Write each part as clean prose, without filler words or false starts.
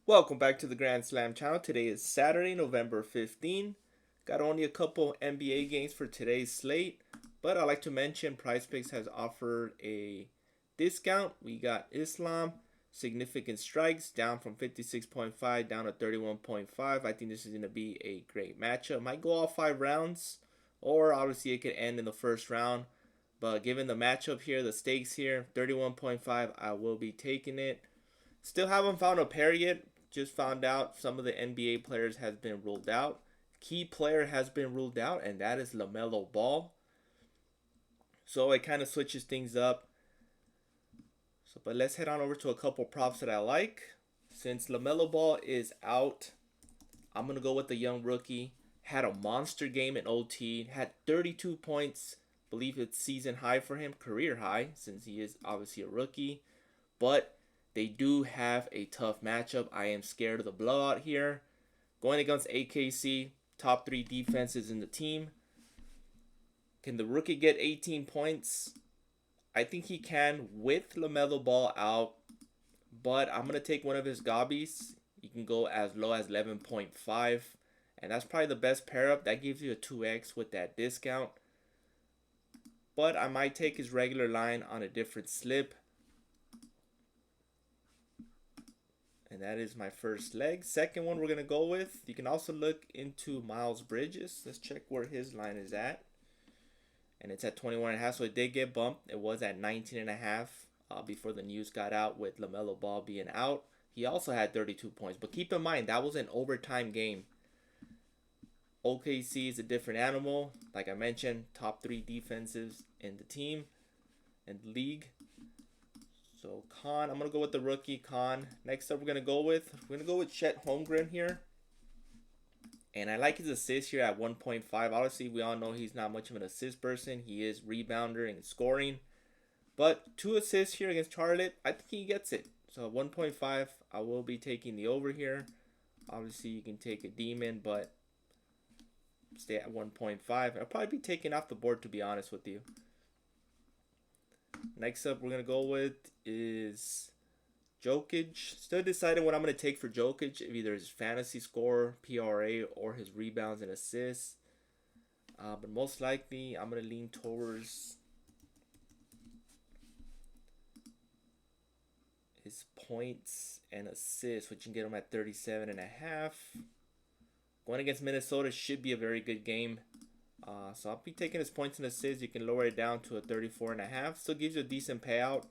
Welcome back to the Grand Slam channel. Today is Saturday, November 15th. Got only a couple NBA games for today's slate, but I'd like to mention PrizePicks has offered a discount. We got Islam, significant strikes, down from 56.5 down to 31.5. I think this is going to be a great matchup. Might go all 5 rounds, or obviously it could end in the first round. But given the matchup here, the stakes here, 31.5, I will be taking it. Still haven't found a pair yet. Just found out some of the NBA players has been ruled out. Key player has been ruled out, and that is LaMelo Ball. So it kind of switches things up. But let's head on over to a couple props that I like. Since LaMelo Ball is out, I'm gonna go with the young rookie. Had a monster game in OT. Had 32 points. Believe it's season high for him, career high, since he is obviously a rookie. But they do have a tough matchup. I am scared of the blowout here. Going against AKC, top 3 defenses in the team. Can the rookie get 18 points? I think he can with LaMelo Ball out. But I'm going to take one of his gobbies. You can go as low as 11.5. And that's probably the best pair up. That gives you a 2x with that discount. But I might take his regular line on a different slip. And that is my first leg. Second one we're going to go with, you can also look into Miles Bridges. Let's check where his line is at. And it's at 21.5, so it did get bumped. It was at 19.5 before the news got out with LaMelo Ball being out. He also had 32 points. But keep in mind, that was an overtime game. OKC is a different animal. Like I mentioned, top 3 defenses in the team and the league. So Khan, I'm gonna go with the rookie Khan. Next up, we're gonna go with Chet Holmgren here, and I like his assist here at 1.5. Obviously, we all know he's not much of an assist person. He is rebounder and scoring, but 2 assists here against Charlotte, I think he gets it. So 1.5, I will be taking the over here. Obviously, you can take a demon, but stay at 1.5. I'll probably be taking off the board, to be honest with you. Next up, we're going to go with is Jokic. Still deciding what I'm going to take for Jokic, either his fantasy score, PRA, or his rebounds and assists. But most likely, I'm going to lean towards his points and assists, which you can get him at 37.5. Going against Minnesota should be a very good game. So I'll be taking his points and assists. You can lower it down to a 34.5. Still gives you a decent payout.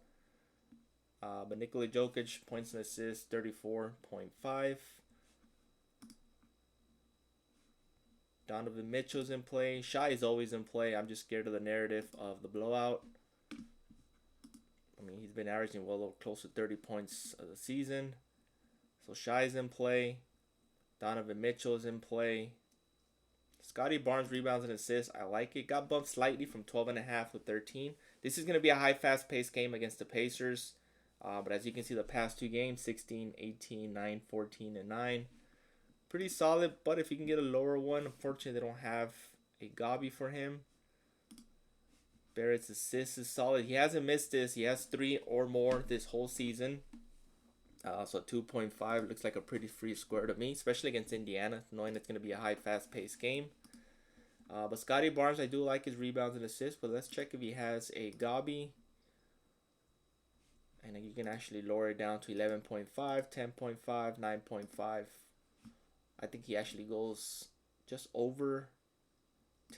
But Nikola Jokic, points and assists, 34.5. Donovan Mitchell's in play. Shai is always in play. I'm just scared of the narrative of the blowout. I mean, he's been averaging well close to 30 points of the season. So Shai's in play. Donovan Mitchell's in play. Scotty Barnes rebounds and assists. I like it. Got bumped slightly from 12.5 to 13. This is going to be a high, fast-paced game against the Pacers. But as you can see, the past 2 games, 16, 18, 9, 14, and 9. Pretty solid, but if you can get a lower one, unfortunately, they don't have a gobby for him. Barrett's assist is solid. He hasn't missed this. He has 3 or more this whole season. So 2.5 looks like a pretty free square to me, especially against Indiana, knowing it's going to be a high, fast-paced game. But Scotty Barnes, I do like his rebounds and assists, but let's check if he has a gobby. And then you can actually lower it down to 11.5, 10.5, 9.5. I think he actually goes just over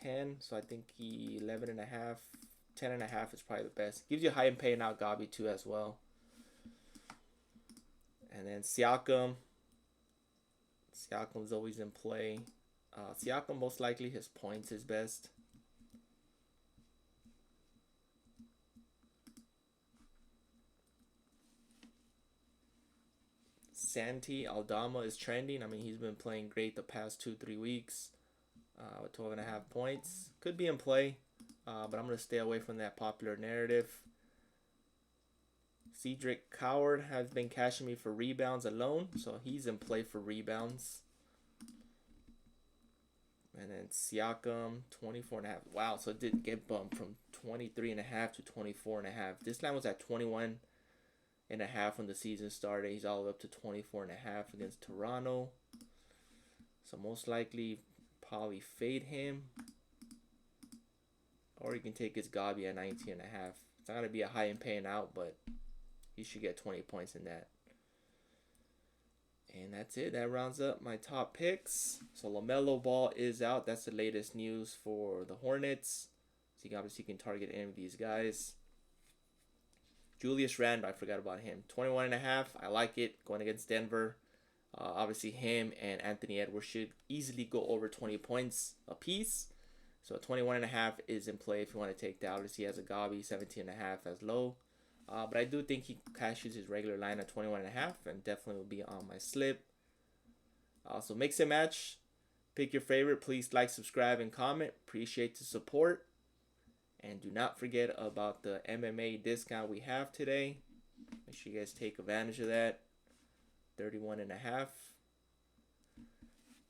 10, so I think he 11.5, 10.5 is probably the best. Gives you a high and paying out gobby too as well. And then Siakam's always in play. Siakam, most likely his points is best. Santi Aldama is trending. I mean, he's been playing great the past 2-3 weeks with 12.5 points. Could be in play, but I'm going to stay away from that popular narrative. Cedric Coward has been cashing me for rebounds alone, so he's in play for rebounds. And then Siakam, 24.5. Wow, so it did get bumped from 23.5 to 24.5. This line was at 21. and a half when the season started. He's all the way up to 24 and a half against Toronto. So most likely probably fade him. Or you can take his Gabi at 19 and a half. It's not going to be a high in paying out, but he should get 20 points in that. And that's it. That rounds up my top picks. So LaMelo Ball is out. That's the latest news for the Hornets. So you can obviously target any of these guys. Julius Randle, I forgot about him. 21 and a half. I like it going against Denver. Obviously him and Anthony Edwards should easily go over 20 points apiece. So 21 and a half is in play if you want to take that. Obviously he has a Gabi 17 and a half as low. But I do think he cashes his regular line at 21 and a half and definitely will be on my slip. So mix and match. Pick your favorite. Please like, subscribe, and comment. Appreciate the support. And do not forget about the MMA discount we have today. Make sure you guys take advantage of that. 31 and a half.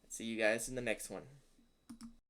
See you guys in the next one.